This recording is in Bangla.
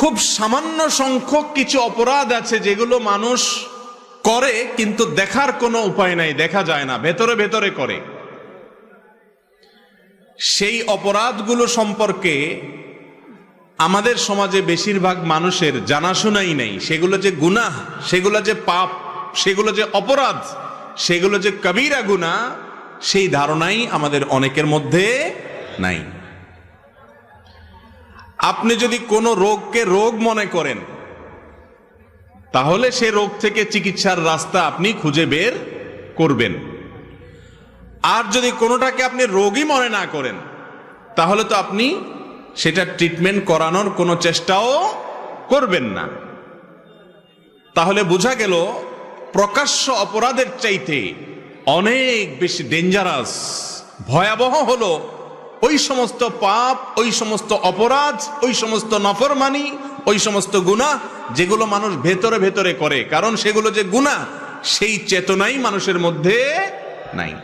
খুব সামান্য সংখ্যক কিছু অপরাধ আছে যেগুলো মানুষ করে কিন্তু দেখার কোনো উপায় নাই, দেখা যায় না, ভেতরে ভেতরে করে। সেই অপরাধগুলো সম্পর্কে আমাদের সমাজে বেশিরভাগ মানুষের জানাশোনাই নেই। সেগুলো যে গুনাহ, সেগুলো যে পাপ, সেগুলো যে অপরাধ, সেগুলো যে কবিরা গুনাহ, সেই ধারণাই আমাদের অনেকের মধ্যে নাই। আপনি যদি কোনো রোগকে রোগ মনে করেন, তাহলে সে রোগ থেকে চিকিৎসার রাস্তা আপনি খুঁজে বের করবেন। আর যদি কোনোটাকে আপনি রোগই মনে না করেন, তাহলে তো আপনি সেটা ট্রিটমেন্ট করানোর কোনো চেষ্টাও করবেন না। তাহলে বোঝা গেল প্রকাশ্য অপরাধের চাইতে অনেক বেশি ডেঞ্জারাস, ভয়াবহ হলো ওই সমস্ত পাপ, ওই সমস্ত অপরাধ, ওই সমস্ত নাফরমানি, ওই সমস্ত গুনাহ যেগুলো মানুষ ভেতরে ভেতরে করে। কারণ সেগুলো যে গুনাহ, সেই চেতনাই মানুষের মধ্যে নাই।